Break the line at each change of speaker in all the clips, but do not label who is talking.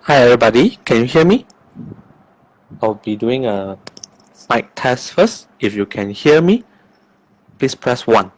Hi everybody, can you hear me? I'll be doing a mic test first. If you can hear me, please press 1.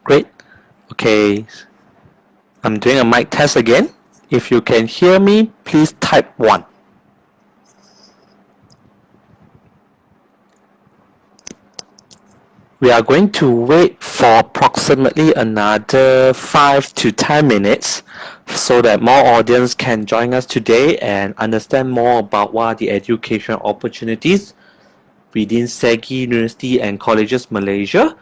Great. Okay, I'm doing a mic test again. If you can hear me, please type 1. We are going to wait for approximately another 5 to 10 minutes so that more audience can join us today and understand more about what are the education opportunities within SEGI University and Colleges Malaysia.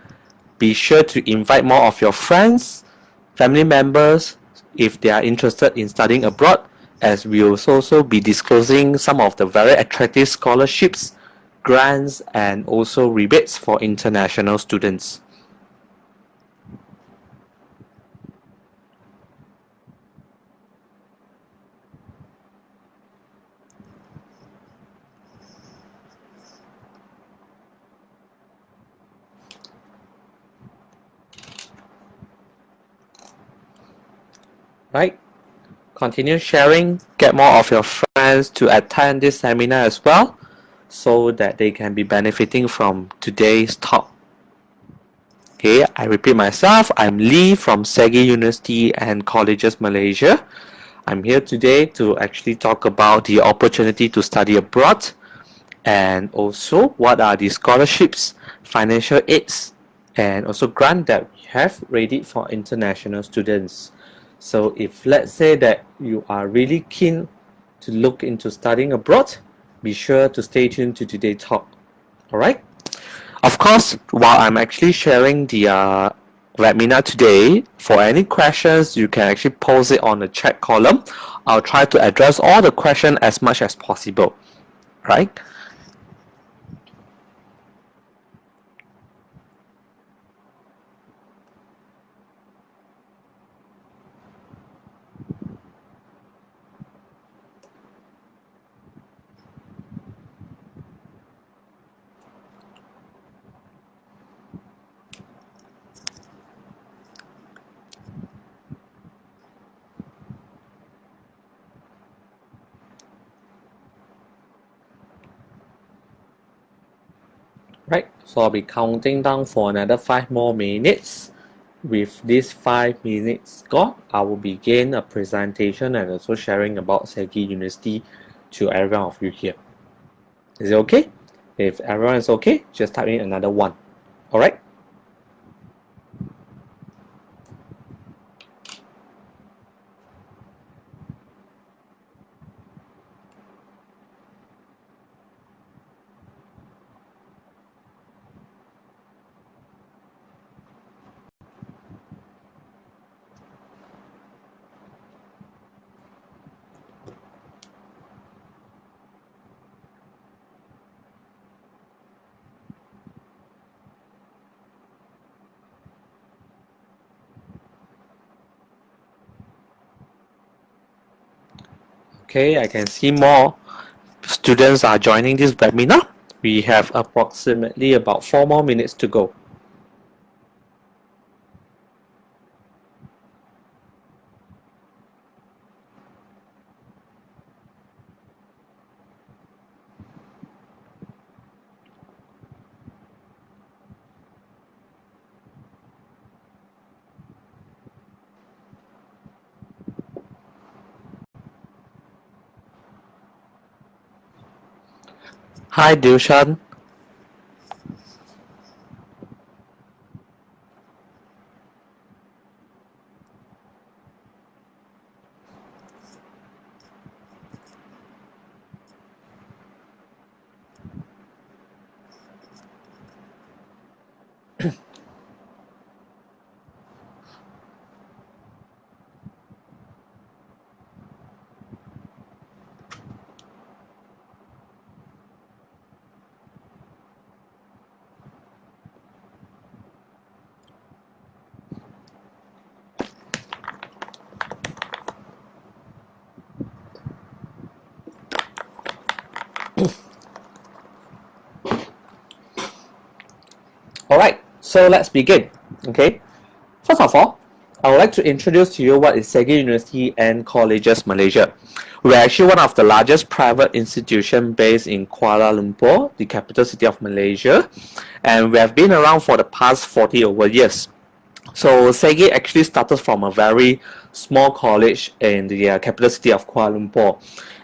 Be sure to invite more of your friends, family members, if they are interested in studying abroad, as we will also be disclosing some of the very attractive scholarships, grants, and also rebates for international students. Right? Continue sharing, get more of your friends to attend this seminar as well, so that they can be benefiting from today's talk. Okay, I repeat myself, I'm Lee from SEGI University and Colleges Malaysia. I'm here today to actually talk about the opportunity to study abroad and also what are the scholarships, financial aids, and also grant that we have ready for international students. So if let's say that you are really keen to look into studying abroad, be sure to stay tuned to today's talk. Alright? Of course, while I'm actually sharing the webinar today, for any questions, you can actually post it on the chat column. I'll try to address all the questions as much as possible, right? Right, so I'll be counting down for another 5 more minutes. With this 5 minutes gone, I will begin a presentation and also sharing about SEGI University to everyone of you here. Is it okay? If everyone is okay, just type in another 1. Alright? Okay, I can see more students are joining this webinar. We have approximately about 4 more minutes to go. Hi, Dilshan. Alright, so let's begin. Okay, first of all, I would like to introduce to you what is Segi University and Colleges Malaysia. We are actually one of the largest private institutions based in Kuala Lumpur, the capital city of Malaysia, and we have been around for the past 40 over years. So Segi actually started from a very small college in the capital city of Kuala Lumpur,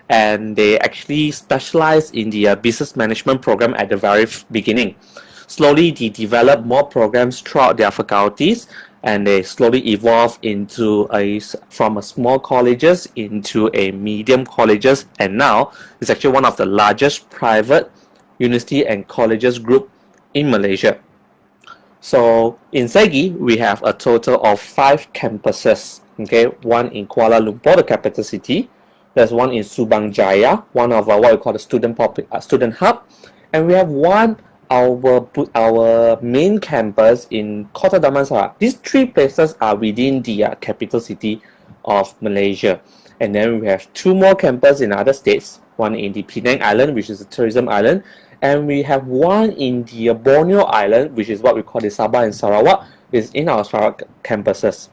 and they actually specialized in the business management program at the very beginning. Slowly, they developed more programs throughout their faculties, and they slowly evolved into from a small colleges into a medium colleges, and now it's actually one of the largest private university and colleges group in Malaysia. So in Segi, we have a total of 5 campuses. Okay, one in Kuala Lumpur, the capital city. There's one in Subang Jaya, one of what we call the student hub, and we have one our main campus in Kota Damansara. These 3 places are within the capital city of Malaysia, and then we have 2 more campuses in other states. One in the Penang Island, which is a tourism island, and we have one in the Borneo Island, which is what we call the Sabah and Sarawak, is in our Sarawak campuses.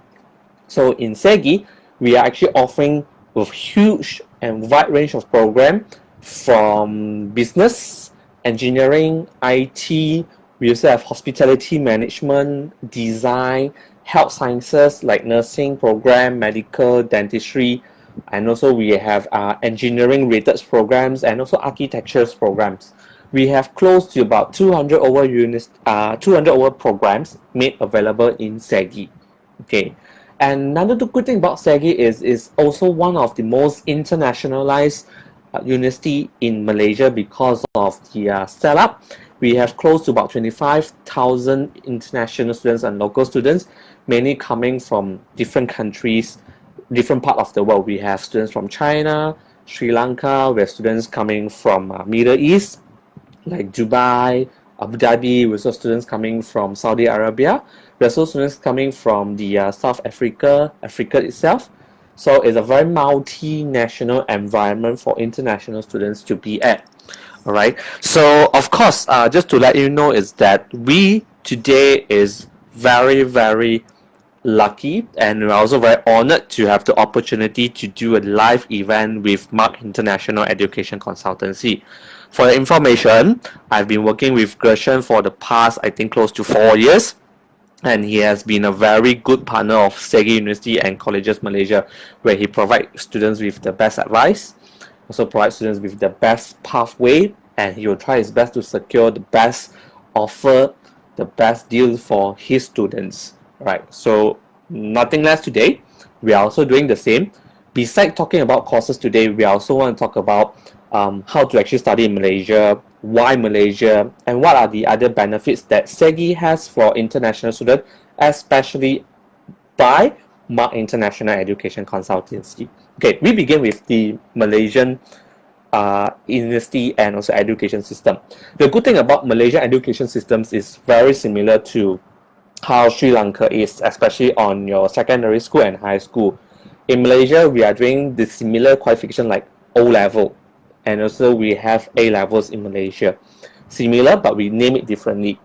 So in Segi, we are actually offering a huge and wide range of programs from business, engineering, IT. We also have hospitality management, design, health sciences like nursing program, medical, dentistry, and also we have engineering related programs and also architecture programs. We have close to about 200 over units, 200 over programs made available in Segi. Okay, and another good thing about Segi is also one of the most internationalized university in Malaysia because of the setup. We have close to about 25,000 international students and local students, mainly coming from different countries, different part of the world. We have students from China, Sri Lanka. We have students coming from Middle East, like Dubai, Abu Dhabi. We also students coming from Saudi Arabia. We also students coming from the South Africa itself. So it's a very multinational environment for international students to be at. All right. So of course, just to let you know is that we today is very lucky, and we're also very honored to have the opportunity to do a live event with Mark International Education Consultancy. For your information, I've been working with Gershon for the past, I think, close to 4 years, and he has been a very good partner of Segi University and Colleges Malaysia, where he provides students with the best advice, also provides students with the best pathway, and he will try his best to secure the best offer, the best deal for his students. Right, so nothing less today. We are also doing the same. Besides talking about courses today, we also want to talk about how to actually study in Malaysia, why Malaysia, and what are the other benefits that Segi has for international students, especially by Mark International Education Consultancy. Okay, we begin with the Malaysian university and also education system. The good thing about Malaysian education systems is very similar to how Sri Lanka is, especially on your secondary school and high school. In Malaysia, we are doing the similar qualification like O level, and also we have A levels in Malaysia. Similar, but we name it differently.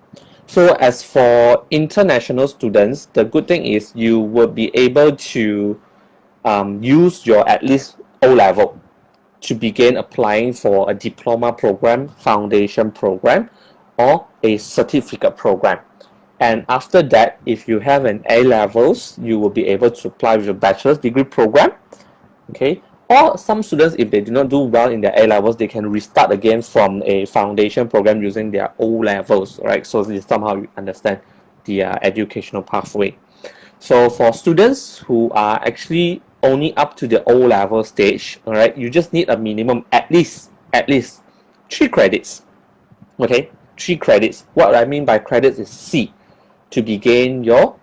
So as for international students, the good thing is you will be able to use your at least O level to begin applying for a diploma program, foundation program, or a certificate program. And after that, if you have an A levels, you will be able to apply with a bachelor's degree program. Okay, or some students, if they do not do well in their A levels, they can restart again from a foundation program using their O levels. Right, so this is somehow you understand the educational pathway. So for students who are actually only up to the O level stage, all right, you just need a minimum at least 3 credits. Okay, 3 credits. What I mean by credits is C to begin your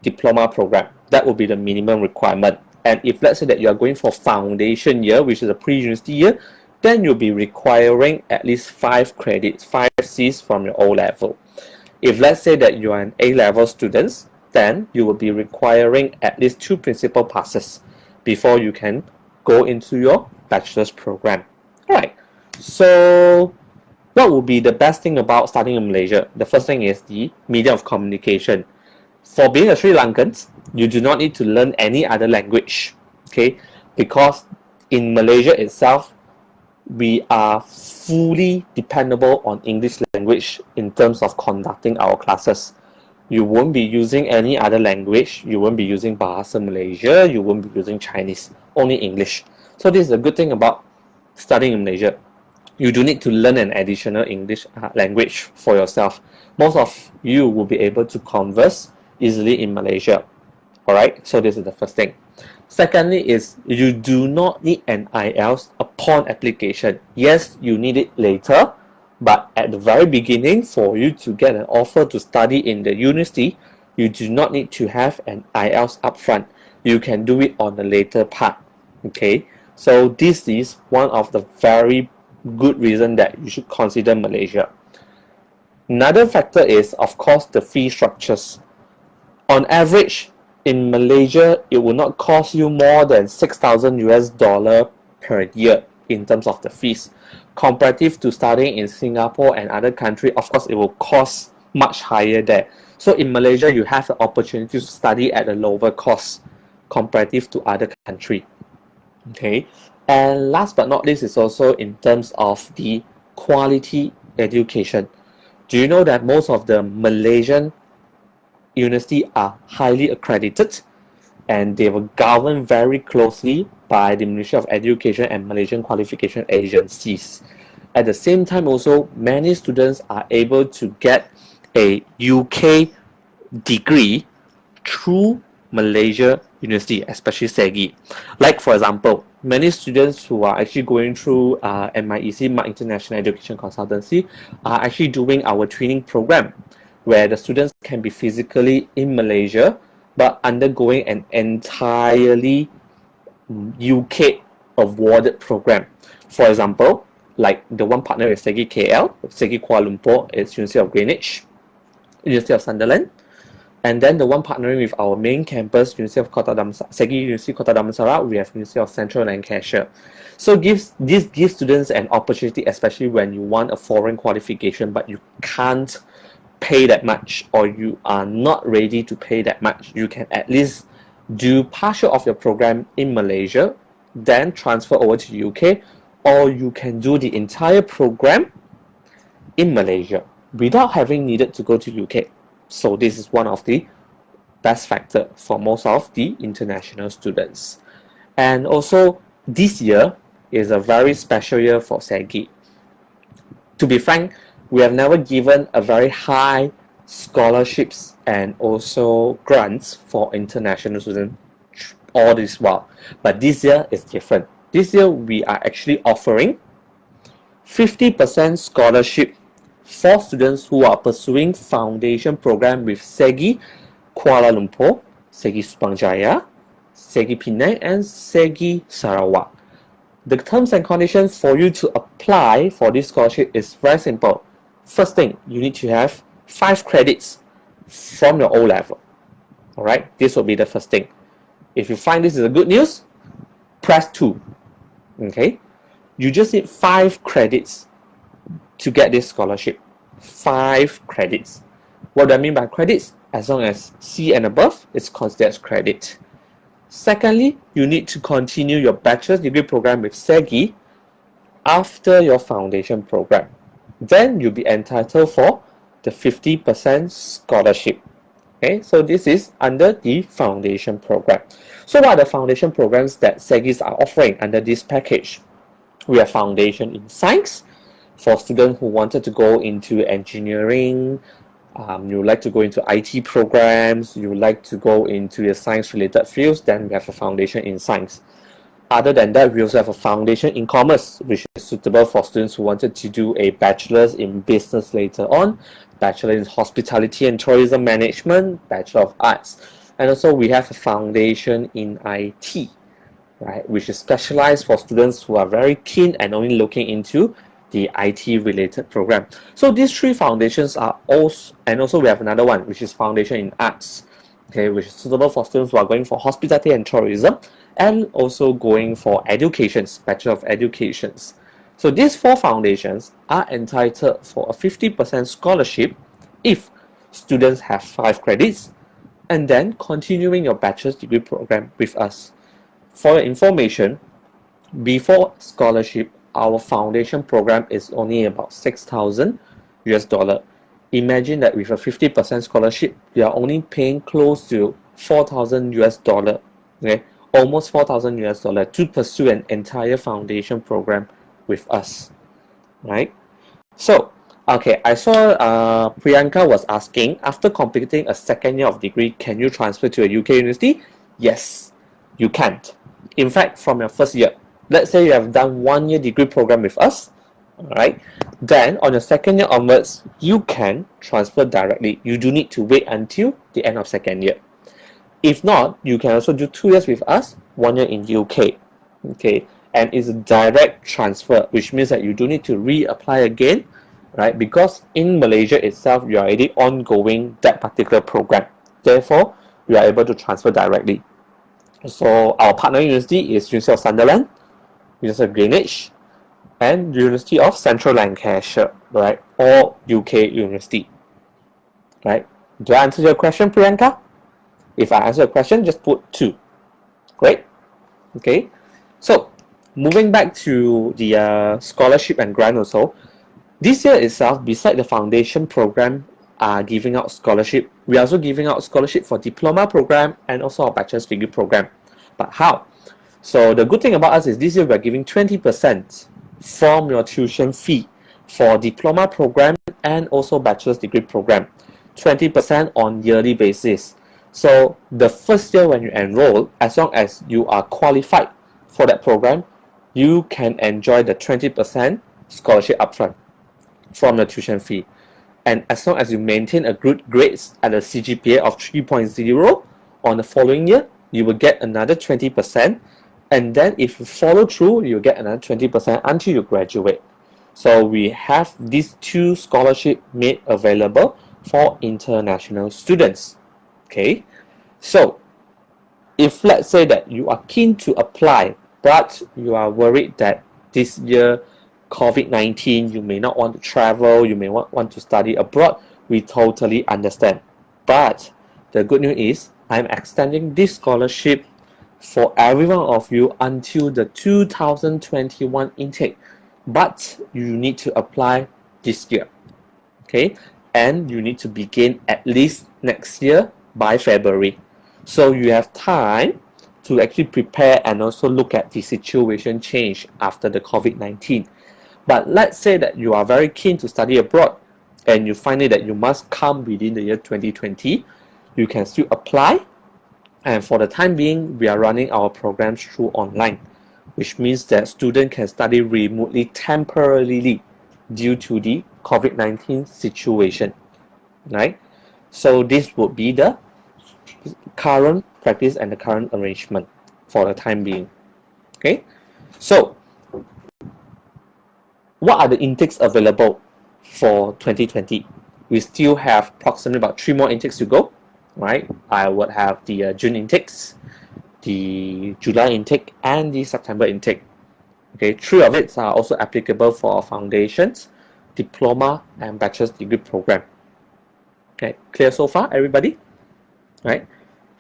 diploma program. That will be the minimum requirement. And if let's say that you are going for foundation year, which is a pre-university year, then you'll be requiring at least 5 credits, 5 Cs from your O level. If let's say that you are an A level student, then you will be requiring at least 2 principal passes before you can go into your bachelor's program. Alright, So what would be the best thing about studying in Malaysia? The first thing is the medium of communication. For being a Sri Lankan, you do not need to learn any other language, okay? Because in Malaysia itself, we are fully dependable on English language in terms of conducting our classes. You won't be using any other language. You won't be using Bahasa Malaysia. You won't be using Chinese. Only English. So this is a good thing about studying in Malaysia. You do need to learn an additional English language for yourself. Most of you will be able to converse easily in Malaysia. Alright, so this is the first thing. Secondly is you do not need an IELTS upon application. Yes, you need it later, but at the very beginning, for you to get an offer to study in the university, you do not need to have an IELTS upfront. You can do it on the later part. Okay, so this is one of the very good reason that you should consider Malaysia. Another factor is, of course, the fee structures. On average, in Malaysia, it will not cost you more than 6,000 US dollar per year in terms of the fees. Comparative to studying in Singapore and other countries, of course, it will cost much higher there. So in Malaysia, you have the opportunity to study at a lower cost comparative to other countries. Okay, and last but not least is also in terms of the quality education. Do you know that most of the Malaysian universities are highly accredited and they were governed very closely by the Ministry of Education and Malaysian qualification agencies? At the same time also, many students are able to get a UK degree through Malaysia University, especially SEGI. Like for example, many students who are actually going through MIEC, International Education Consultancy, are actually doing our training program, where the students can be physically in Malaysia, but undergoing an entirely UK awarded program. For example, like the one partner is SEGI KL, SEGI Kuala Lumpur is University of Greenwich, University of Sunderland, and then the one partnering with our main campus, University of Kota Damansara, SEGI University Kota Damansara, we have University of Central Lancashire. So this gives students an opportunity, especially when you want a foreign qualification, but you can't pay that much, or you are not ready to pay that much. You can at least do partial of your program in Malaysia, then transfer over to UK, or you can do the entire program in Malaysia without having needed to go to UK. So this is one of the best factor for most of the international students. And also this year is a very special year for SEGI. To be frank, we have never given a very high scholarships and also grants for international students all this while. But this year is different. This year we are actually offering 50% scholarship for students who are pursuing foundation program with SEGI Kuala Lumpur, SEGI Subang Jaya, SEGI Penang, and SEGI Sarawak. The terms and conditions for you to apply for this scholarship is very simple. First thing, you need to have 5 credits from your O level. Alright, this will be the first thing. If you find this is a good news, press 2. Okay, you just need 5 credits to get this scholarship. 5 credits. What do I mean by credits? As long as C and above, it's considered as credit. Secondly, you need to continue your bachelor's degree program with SEGI after your foundation program. Then you'll be entitled for the 50% scholarship. Okay, so this is under the foundation program. So what are the foundation programs that SEGIs are offering under this package? We have foundation in science for students who wanted to go into engineering, you would like to go into IT programs, you would like to go into the science related fields, then we have a foundation in science. Other than that, we also have a foundation in commerce, which is suitable for students who wanted to do a bachelor's in business later on, bachelor in hospitality and tourism management, bachelor of arts. And also we have a foundation in IT, right, which is specialized for students who are very keen and only looking into the IT related program. So these 3 foundations are also, and also we have another one which is foundation in arts, okay, which is suitable for students who are going for hospitality and tourism, and also going for educations, Bachelor of Educations. So these 4 foundations are entitled for a 50% scholarship if students have 5 credits and then continuing your bachelor's degree program with us. For your information, before scholarship, our foundation program is only about 6,000 US dollar. Imagine that with a 50% scholarship, you are only paying close to 4,000 US dollar, okay, almost 4,000 US dollar to pursue an entire foundation program with us, right? So, okay, I saw Priyanka was asking, after completing a second year of degree, can you transfer to a UK university? Yes, you can't. In fact, from your first year, let's say you have done 1 year degree program with us, alright, then on your second year onwards, you can transfer directly. You do need to wait until the end of second year. If not, you can also do 2 years with us, 1 year in UK, okay, and it's a direct transfer, which means that you don't need to reapply again, right? Because in Malaysia itself, you are already ongoing that particular program. Therefore, you are able to transfer directly. So our partner university is University of Sunderland, University of Greenwich, and University of Central Lancashire, right? Or UK university, right? Do I answer your question, Priyanka? If I answer your question, just put 2. Great. Okay. So moving back to the scholarship and grant also, this year itself, beside the foundation program giving out scholarship, we are also giving out scholarship for diploma program and also our bachelor's degree program. But how? So the good thing about us is this year we are giving 20% from your tuition fee for diploma program and also bachelor's degree program, 20% on yearly basis. So the first year when you enroll, as long as you are qualified for that program, you can enjoy the 20% scholarship upfront from the tuition fee. And as long as you maintain a good grades at a CGPA of 3.0 on the following year, you will get another 20%. And then if you follow through, you'll get another 20% until you graduate. So we have these 2 scholarships made available for international students. Okay, so if let's say that you are keen to apply, but you are worried that this year COVID-19, you may not want to travel, you may want to study abroad, we totally understand. But the good news is I'm extending this scholarship for every one of you until the 2021 intake, but you need to apply this year, okay, and you need to begin at least next year by February. So you have time to actually prepare and also look at the situation change after the COVID-19. But let's say that you are very keen to study abroad and you find it that you must come within the year 2020, you can still apply. And for the time being, we are running our programs through online, which means that students can study remotely temporarily due to the COVID-19 situation, right? So this would be the current practice and the current arrangement for the time being. Okay, so what are the intakes available for 2020? We still have approximately about 3 more intakes to go, right? I would have the June intakes, the July intake, and the September intake. Okay, 3 of it are also applicable for our foundations, diploma, and bachelor's degree program. Okay, clear so far, everybody? Right?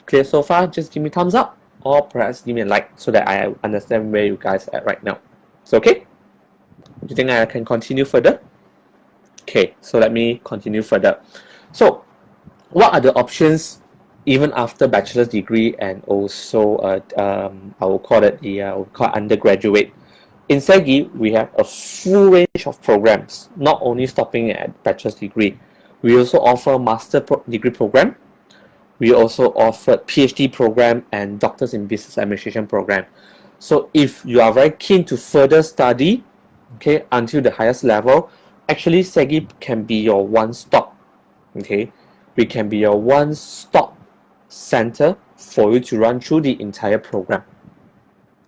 Clear so far? Just give me thumbs up, or perhaps give me a like so that I understand where you guys are at right now. So okay? Do you think I can continue further? Okay, so let me continue further. So, what are the options even after bachelor's degree and also I will call it the undergraduate? In SEGI, we have a full range of programs, not only stopping at bachelor's degree. We also offer master degree program. We also offer PhD program and doctors in business administration program. So if you are very keen to further study, okay, until the highest level, actually SEGI can be your one-stop. Okay, we can be your one-stop center for you to run through the entire program.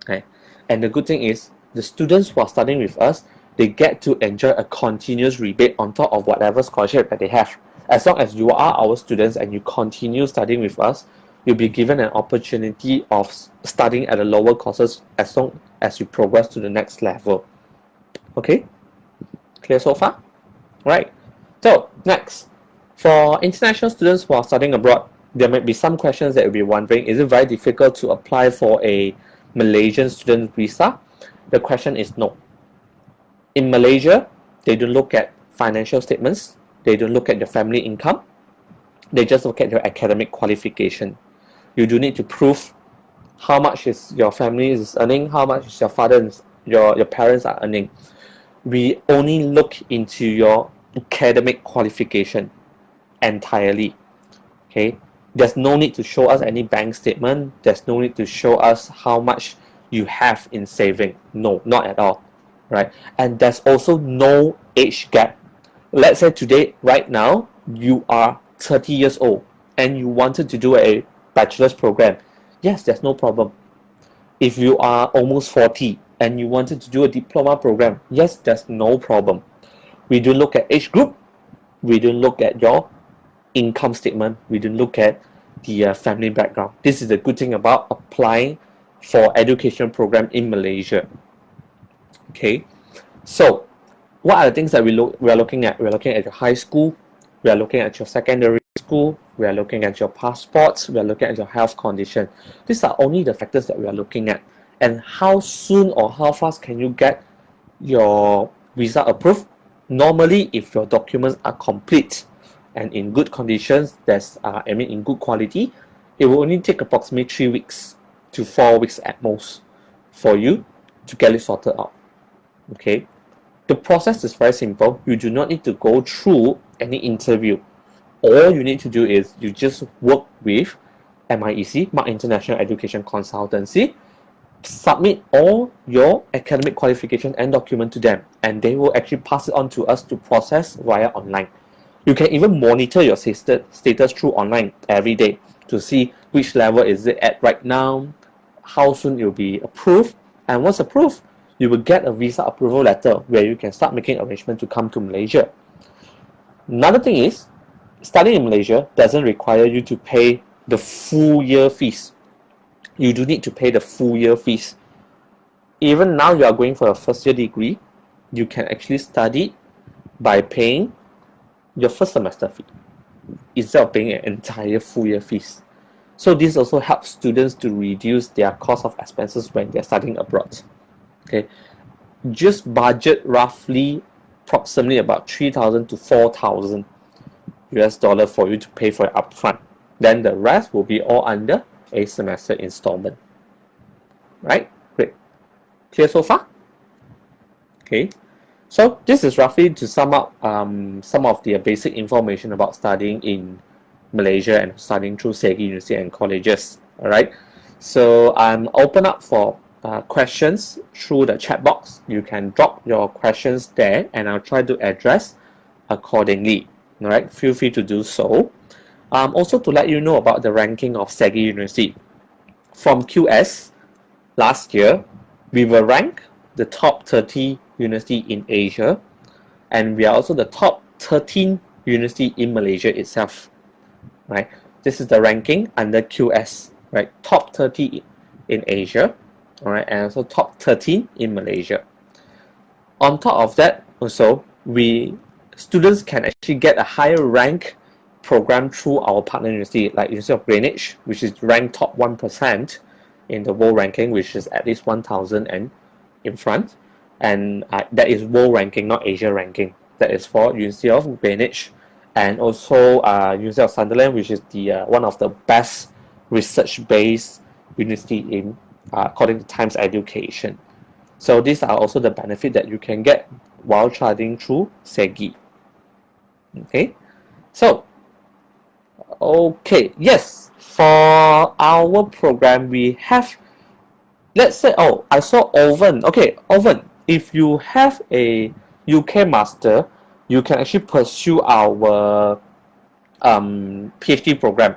Okay, and the good thing is the students who are studying with us, they get to enjoy a continuous rebate on top of whatever scholarship that they have. As long as you are our students and you continue studying with us, you'll be given an opportunity of studying at the lower courses as long as you progress to the next level. Okay, clear so far? Right. So next, for international students who are studying abroad, there might be some questions that you'll be wondering, is it very difficult to apply for a Malaysian student visa? The question is no. In Malaysia, they don't look at financial statements, they don't look at your family income, they just look at your academic qualification. You do need to prove how much is your family is earning, how much is your father is, your parents are earning. We only look into your academic qualification entirely. Okay, there's no need to show us any bank statement, there's no need to show us how much you have in saving. No, not at all. Right? And there's also no age gap. Let's say today, right now, you are 30 years old and you wanted to do a bachelor's program. Yes, there's no problem. If you are almost 40 and you wanted to do a diploma program, yes, there's no problem. We don't look at age group, we don't look at your income statement, we don't look at the family background. This is the good thing about applying for education program in Malaysia. Okay, so what are the things that we are looking at? We are looking at your high school, we are looking at your secondary school, we are looking at your passports, we are looking at your health condition. These are only the factors that we are looking at. And how soon or how fast can you get your visa approved? Normally, if your documents are complete and in good conditions, in good quality, it will only take approximately 3 weeks to 4 weeks at most for you to get it sorted out. Okay, the process is very simple. You do not need to go through any interview. All you need to do is you just work with MIEC, Mark International Education Consultancy, submit all your academic qualification and document to them, and they will actually pass it on to us to process via online. You can even monitor your status through online every day to see which level is it at right now, how soon it will be approved, and once approved, you will get a visa approval letter where you can start making arrangements to come to Malaysia. Another thing is, studying in Malaysia doesn't require you to pay the full year fees. You do need to pay the full year fees. Even now you are going for a first year degree, you can actually study by paying your first semester fee instead of paying an entire full year fees. So this also helps students to reduce their cost of expenses when they're studying abroad. Okay, just budget roughly approximately about 3,000 to 4,000 US dollar for you to pay for it upfront. Then the rest will be all under a semester installment. Right? Great. Clear so far? Okay. So this is roughly to sum up some of the basic information about studying in Malaysia and studying through SEGI University and colleges. Alright. So I'm open up for questions through the chat box. You can drop your questions there and I'll try to address accordingly. Alright, feel free to do so. Also to let you know about the ranking of SEGI University. From QS last year, we were ranked the top 30 university in Asia, and we are also the top 13 university in Malaysia itself. Right, this is the ranking under QS. Right, top 30 in Asia, all right, and also top 13 in Malaysia. On top of that, also students can actually get a higher rank program through our partner university, like University of Greenwich, which is ranked top 1% in the world ranking, which is at least 1,000 and in front, and that is world ranking, not Asia ranking. That is for University of Greenwich, and also University of Sunderland, which is the one of the best research-based university in according to Times Education. So these are also the benefit that you can get while studying through SEGI. Okay, so okay, yes, for our program we have, let's say, oh, I saw Oven. Okay, Oven, if you have a UK master, you can actually pursue our PhD program.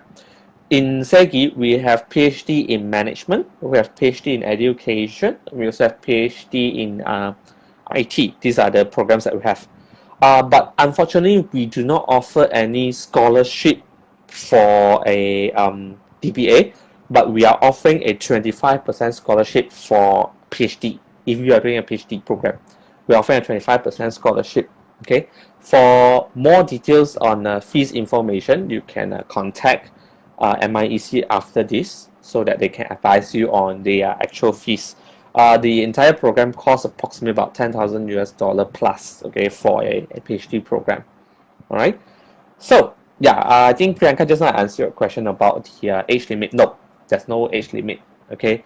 In SEGI, we have PhD in management, we have PhD in education, we also have PhD in IT. These are the programs that we have. But unfortunately, we do not offer any scholarship for a DBA, but we are offering a 25% scholarship for PhD if you are doing a PhD program. we're offering a 25% scholarship. Okay, for more details on fees information, you can contact MIEC after this so that they can advise you on the actual fees. The entire program costs approximately about 10,000 US dollar plus, okay, for a PhD program. All right. So yeah, I think Priyanka just now answered your question about the age limit. No, there's no age limit. Okay,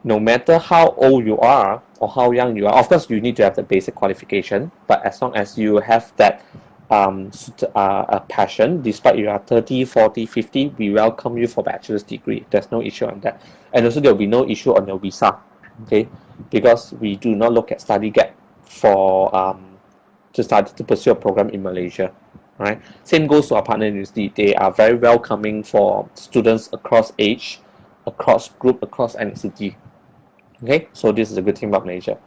no matter how old you are or how young you are, of course you need to have the basic qualification. But as long as you have that a passion, despite you are 30, 40, 50, we welcome you for bachelor's degree. There's no issue on that, and also there will be no issue on your visa. Okay, because we do not look at study gap for to pursue a program in Malaysia. Right. Same goes to our partner university. They are very welcoming for students across age, across group, across ethnicity. Okay, so this is a good thing about Malaysia.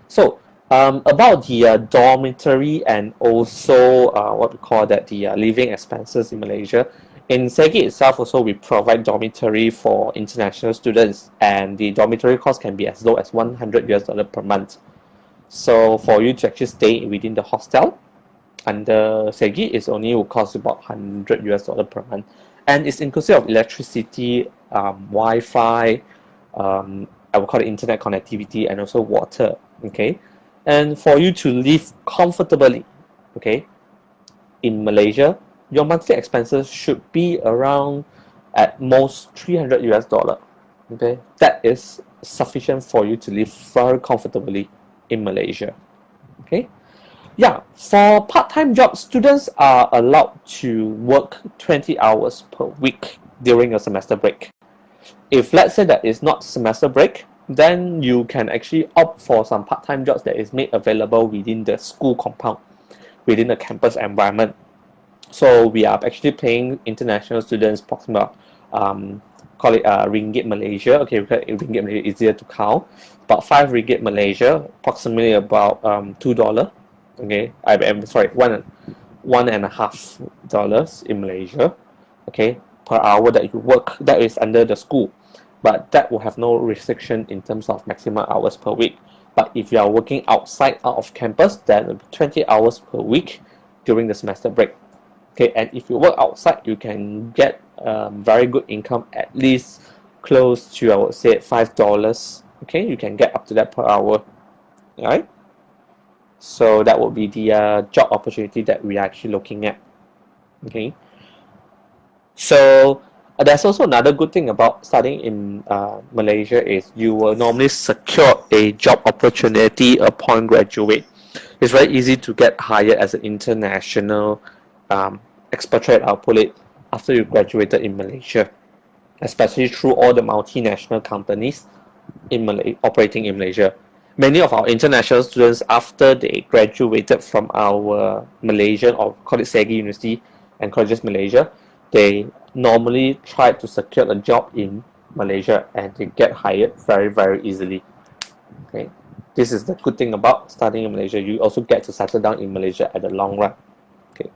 So about the dormitory and also what we call that the living expenses in Malaysia. In SEGI itself also we provide dormitory for international students, and the dormitory cost can be as low as 100 US dollar per month. So for you to actually stay within the hostel under SEGI, it's only will cost about 100 US dollar per month, and it's inclusive of electricity, Wi-Fi, I will call it internet connectivity, and also water. Okay, and for you to live comfortably, okay, in Malaysia, your monthly expenses should be around at most 300 US dollar. Okay, that is sufficient for you to live very comfortably in Malaysia. Okay, yeah, for part-time jobs, students are allowed to work 20 hours per week during a semester break. If let's say that it's not semester break, then you can actually opt for some part-time jobs that is made available within the school compound, within the campus environment. So we are actually paying international students approximately call it ringgit Malaysia. Okay, because ringgit Malaysia is easier to count. About 5 ringgit Malaysia, approximately about $2. Okay, I'm sorry, $1.5 in Malaysia. Okay, per hour that you work, that is under the school, but that will have no restriction in terms of maximum hours per week. But if you are working outside out of campus, then it will be 20 hours per week during the semester break. Okay, and if you work outside, you can get very good income, at least close to, I would say, $5. Okay, you can get up to that per hour. All right. So that would be the job opportunity that we are actually looking at. Okay. So there's also another good thing about studying in Malaysia is you will normally secure a job opportunity upon graduate. It's very easy to get hired as an international expatriate, I'll put it, after you graduated in Malaysia, especially through all the multinational companies in operating in Malaysia. Many of our international students, after they graduated from our Malaysian, or call it SEGI University and Colleges Malaysia, they normally try to secure a job in Malaysia and they get hired very, very easily. Okay, this is the good thing about studying in Malaysia. You also get to settle down in Malaysia at the long run. Okay,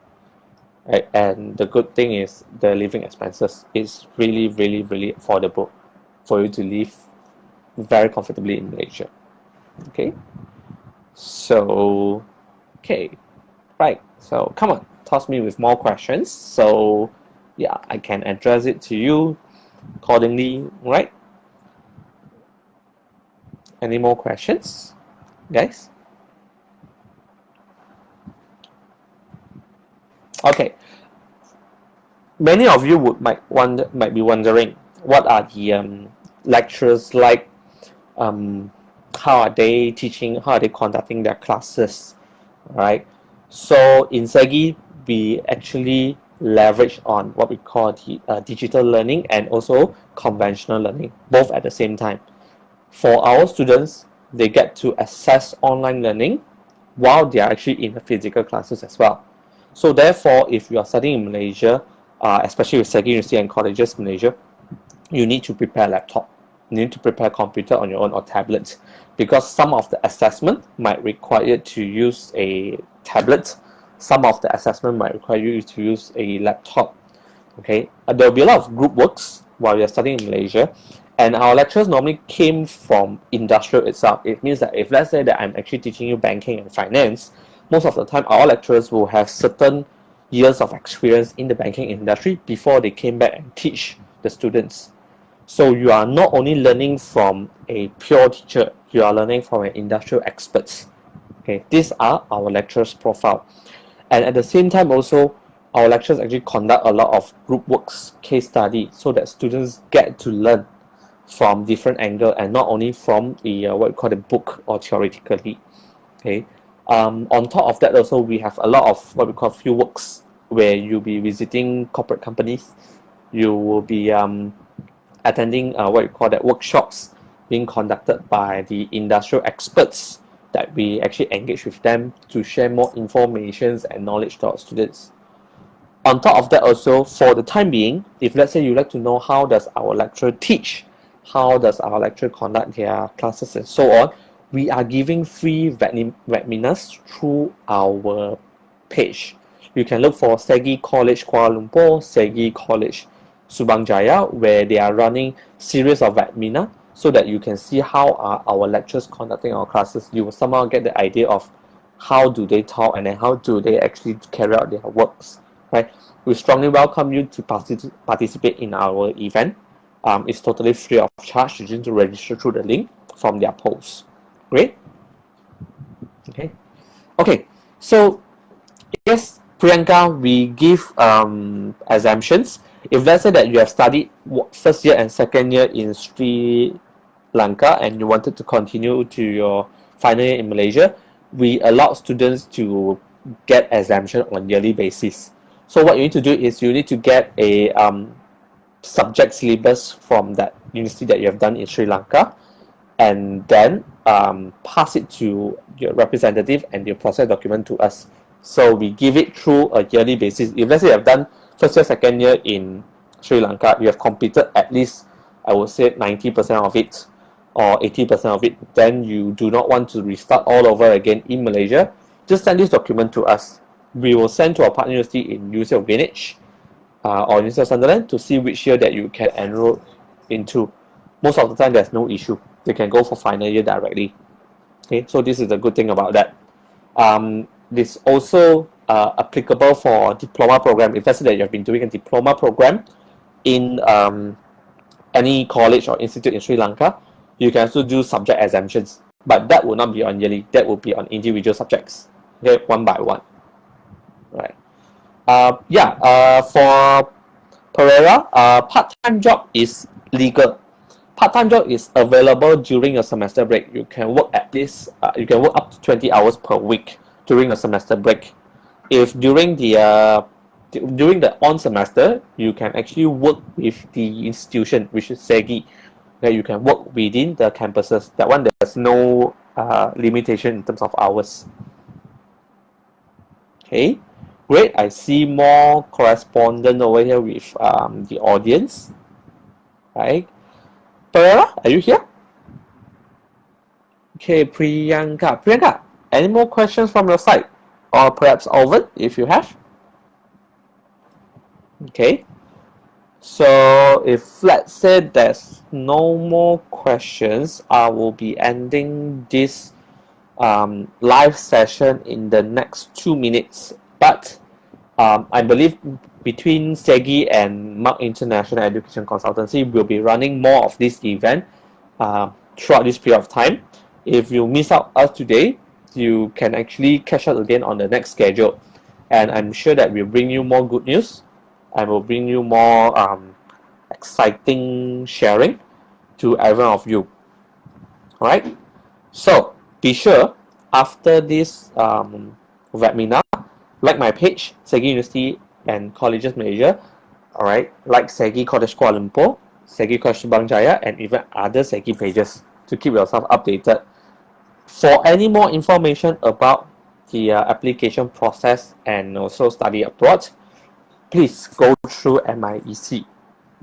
right? And the good thing is the living expenses is really, really, really affordable for you to live very comfortably in Malaysia. Okay, so okay, right, so come on, toss me with more questions so yeah, I can address it to you accordingly, right? Any more questions, guys? Okay, many of you might be wondering what are the lecturers like, how are they teaching, how are they conducting their classes, right? So in SEGI, we actually leverage on what we call the digital learning and also conventional learning, both at the same time. For our students, they get to access online learning while they are actually in the physical classes as well. So therefore, if you are studying in Malaysia, especially with SEGI University and Colleges Malaysia, you need to prepare a laptop. You need to prepare a computer on your own or tablet, because some of the assessment might require you to use a tablet. Some of the assessment might require you to use a laptop. Okay, there will be a lot of group works while you're studying in Malaysia, And our lectures normally came from industrial itself. It means that if let's say that I'm actually teaching you banking and finance, most of the time our lecturers will have certain years of experience in the banking industry before they came back and teach the students. So you are not only learning from a pure teacher, you are learning from an industrial experts. Okay, these are our lecturers' profile. And at the same time also, our lecturers actually conduct a lot of group works, case study, so that students get to learn from different angle and not only from the what we call the book or theoretically. Okay. On top of that also, we have a lot of what we call field works where you'll be visiting corporate companies. You will be attending what you call that workshops being conducted by the industrial experts that we actually engage with them to share more information and knowledge to our students. On top of that also, for the time being, if let's say you like to know how does our lecturer teach, how does our lecturer conduct their classes and so on, we are giving free webinars through our page. You can look for Segi College Kuala Lumpur, Segi College Subang Jaya, where they are running series of webinar so that you can see how are our lecturers conducting our classes. You will somehow get the idea of how do they talk and then how do they actually carry out their works. Right? We strongly welcome you to participate in our event. It's totally free of charge. You just need to register through the link from their post. Great. Okay. So yes, Priyanka, we give exemptions. If let's say that you have studied first year and second year in Sri Lanka and you wanted to continue to your final year in Malaysia, we allow students to get exemption on yearly basis. So what you need to do is you need to get a subject syllabus from that university that you have done in Sri Lanka, and then pass it to your representative and your process document to us. So we give it through a yearly basis. If let's say you have done first year, second year in Sri Lanka, you have completed at least, I would say 90% of it or 80% of it, then you do not want to restart all over again in Malaysia, just send this document to us. We will send to our partner university in University of Greenwich or University of Sunderland to see which year that you can enroll into. Most of the time, there's no issue. They can go for final year directly. Okay, so this is the good thing about that. This also applicable for diploma program. If let's say that you have been doing a diploma program in any college or institute in Sri Lanka, you can also do subject exemptions, but that will not be on yearly. That will be on individual subjects. Okay, one by one. Right. For Pereira, part-time job is legal. Part-time job is available during a semester break. You can work at least, you can work up to 20 hours per week during a semester break. If during the on semester, you can actually work with the institution, which is SEGI, that you can work within the campuses. That one, there's no limitation in terms of hours. Okay, great. I see more correspondent over here with the audience. Right. Pereira, are you here? Okay, Priyanka, any more questions from your side? Or perhaps Alvin, if you have? Okay. So if let's say there's no more questions, I will be ending this live session in the next 2 minutes. But I believe between SEGI and Mark International Education Consultancy, we'll be running more of this event throughout this period of time. If you miss out us today, you can actually catch up again on the next schedule. And I'm sure that we'll bring you more good news. I will bring you more exciting sharing to every one of you. Alright? So, be sure, after this webinar, like my page, Segi University and Colleges Malaysia, alright, like Segi College Kuala Lumpur, Segi College Subang Jaya, and even other Segi pages to keep yourself updated. For any more information about the application process and also study abroad, please go through MIEC.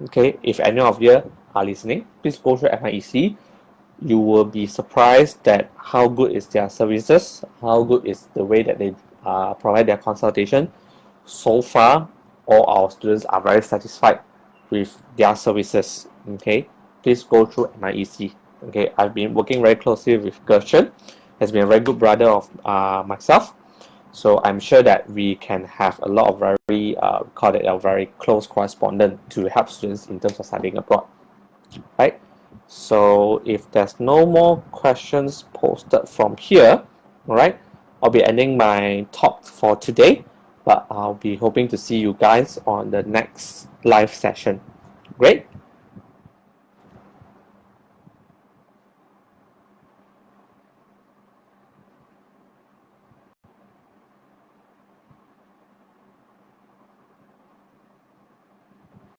Okay, if any of you are listening, please go through MIEC. You will be surprised that how good is their services, how good is the way that they provide their consultation. So far, all our students are very satisfied with their services. Okay, please go through MIEC. Okay, I've been working very closely with Gershon, has been a very good brother of myself. So I'm sure that we can have a lot of very call it a very close correspondent to help students in terms of studying abroad, right? So if there's no more questions posted from here, all right, I'll be ending my talk for today, but I'll be hoping to see you guys on the next live session. Great.